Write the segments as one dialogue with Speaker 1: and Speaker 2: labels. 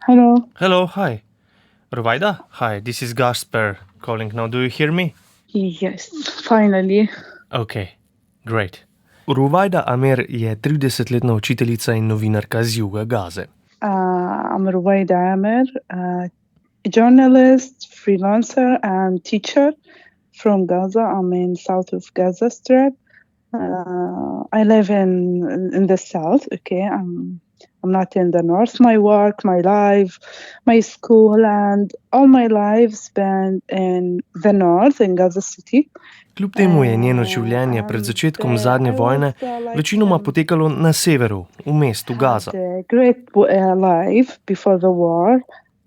Speaker 1: Hello.
Speaker 2: Hello, hi. Ruvaida? Hi, this is Gasper calling now. Do you hear me?
Speaker 1: Yes, finally.
Speaker 2: Okay, great. Ruvaida Amer je 30-letna učiteljica in novinarka z juga Gaze.
Speaker 1: I'm Ruwaida Amer, a journalist, freelancer, and teacher from Gaza. I'm in south of Gaza Strip. I live in the south. Okay, I'm not in the north. My work, my life, my school, and all my life spent in the north, in Gaza City.
Speaker 2: Kljub temu je njeno življenje pred začetkom zadnje vojne večinoma potekalo na severu, v mestu Gaza.
Speaker 1: Had a great life before the war.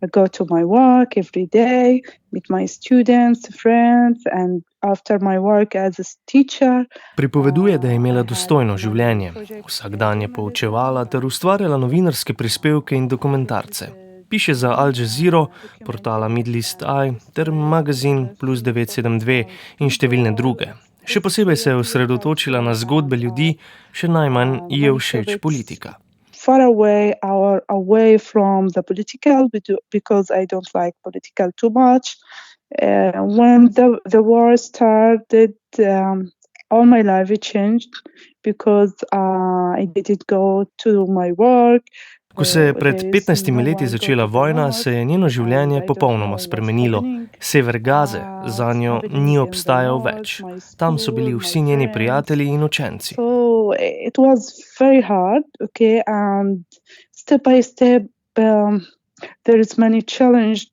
Speaker 1: I go to my work every day, meet my students, friends, and after my work as a teacher.
Speaker 2: Pripoveduje, da je imela dostojno življenje. Vsak dan je poučevala ter ustvarjala novinarske prispevke in dokumentarce. Piše za Al Jazeero, portala Middle East Eye ter magazin Plus 972 in številne druge. Še posebej se je osredotočila na zgodbe ljudi, še najmanj ji je všeč politika.
Speaker 1: Far away from the political, because I don't like political too much. When the war started, all my life changed because I didn't go to my work.
Speaker 2: Ko se je pred 15 leti začela vojna, se je njeno življenje popolnoma spremenilo. Sever Gaze zanjo ni obstajal več. Tam so bili vsi njeni prijatelji in učenci.
Speaker 1: So it was very hard, okay, and step by step there is many challenges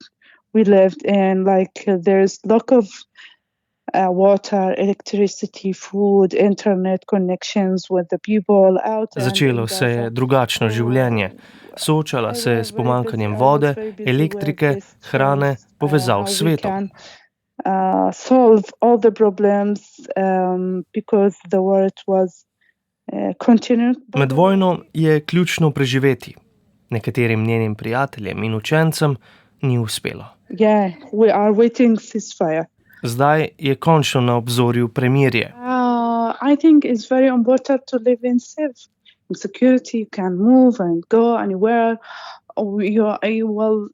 Speaker 1: we lived in, like there's lack of water, electricity, food, internet connections with the people out.
Speaker 2: Začelo se je drugačno življenje. Soočala se je s pomanjkanjem vode, elektrike, hrane, povezav s svetom.
Speaker 1: Solve all the problems because the war was continued.
Speaker 2: Med vojno je ključno preživeti. Nekaterim njenim prijateljem in učencem ni uspelo.
Speaker 1: Yeah, we are waiting ceasefire.
Speaker 2: Zdaj je končno na obzorju premirje.
Speaker 1: I think it's very important to live in safe. In security, you can move and go anywhere.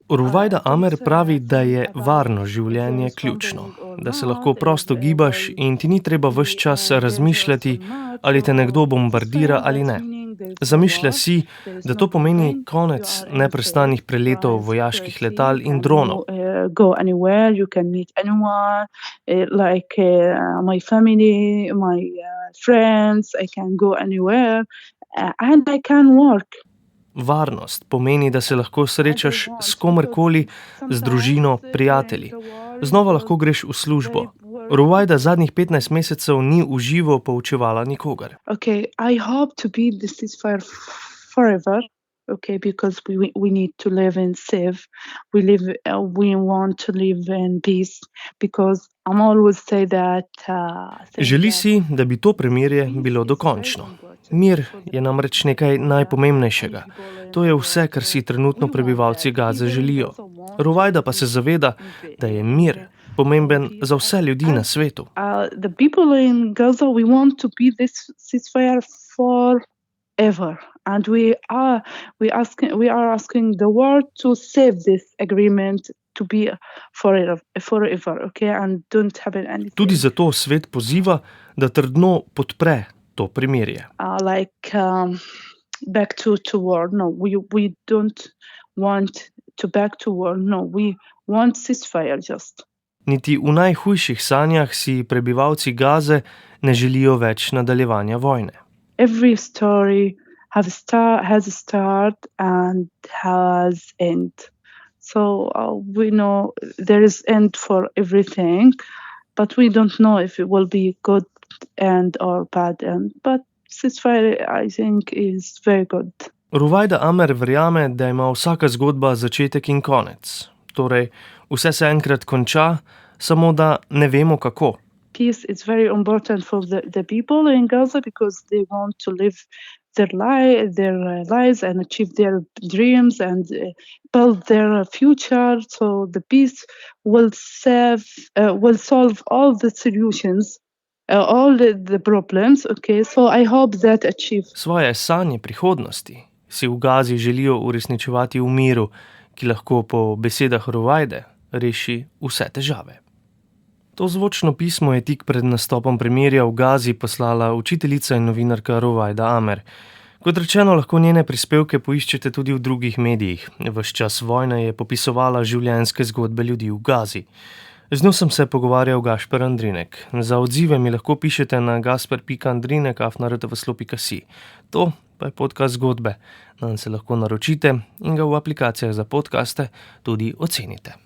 Speaker 2: Ruvaida Amer pravi, da je varno življenje ključno, da se lahko prosto gibaš in ti ni treba ves čas razmišljati, ali te nekdo bombardira ali ne. Zamišlja si, da to pomeni konec neprestanih preletov vojaških letal in dronov.
Speaker 1: Go anywhere, you can meet anyone, like my family, my friends, I can go anywhere and I can work.
Speaker 2: Varnost pomeni, da se lahko srečaš s komerkoli, z družino, prijatelji. Znova lahko greš v službo. Ruvaida zadnjih 15 mesecev ni v živo poučevala nikogar.
Speaker 1: Okay, I hope to be the ceasefire forever. Okay, because we need to live in safe. We want to live in peace because I'm always say that.
Speaker 2: Želi si, da bi to premirje bilo dokončno. Mir je namreč nekaj najpomembnejšega. To je vse, kar si trenutno prebivalci Gaze želijo. Ruvaida pa se zaveda, da je mir pomemben za vse ljudi na svetu.
Speaker 1: The people in Gaza, we want to be this ceasefire forever. And we are asking the world to save this agreement to be forever, okay, and don't happen anything.
Speaker 2: Tudi zato svet poziva, da trdno podpre to premirje.
Speaker 1: Back to war. No, we don't want to back to war. No, we want ceasefire just.
Speaker 2: Niti v najhujših sanjah si prebivalci Gaze ne želijo več nadaljevanja vojne.
Speaker 1: Every story has a start and has end. So we know there is end for everything, but we don't know if it will be good end or bad end. But ceasefire, I think, is very good.
Speaker 2: Ruvaida Amer verjame, da ima vsaka zgodba začetek in konec. Torej, vse se enkrat konča, samo da ne vemo kako.
Speaker 1: Peace is very important for the people in Gaza because they want to live their lives and achieve their dreams and build their future. So the peace will solve all the solutions, all the problems. Okay, so I hope that achieve.
Speaker 2: Svoje sanje prihodnosti si v Gazi želijo uresničevati v miru, ki lahko po besedah Ruvajde reši vse težave. To zvočno pismo je tik pred nastopom premirja v Gazi poslala učiteljica in novinarka Ruvajda Amer. Kot rečeno, lahko njene prispevke poiščete tudi v drugih medijih. Ves čas vojne je popisovala življenjske zgodbe ljudi v Gazi. Z njo sem se pogovarjal Gašper Andrinek. Za odzive mi lahko pišete na gasper.andrinek@rtvslo.si. To pa je podcast zgodbe. Nanj se lahko naročite in ga v aplikacijah za podcaste tudi ocenite.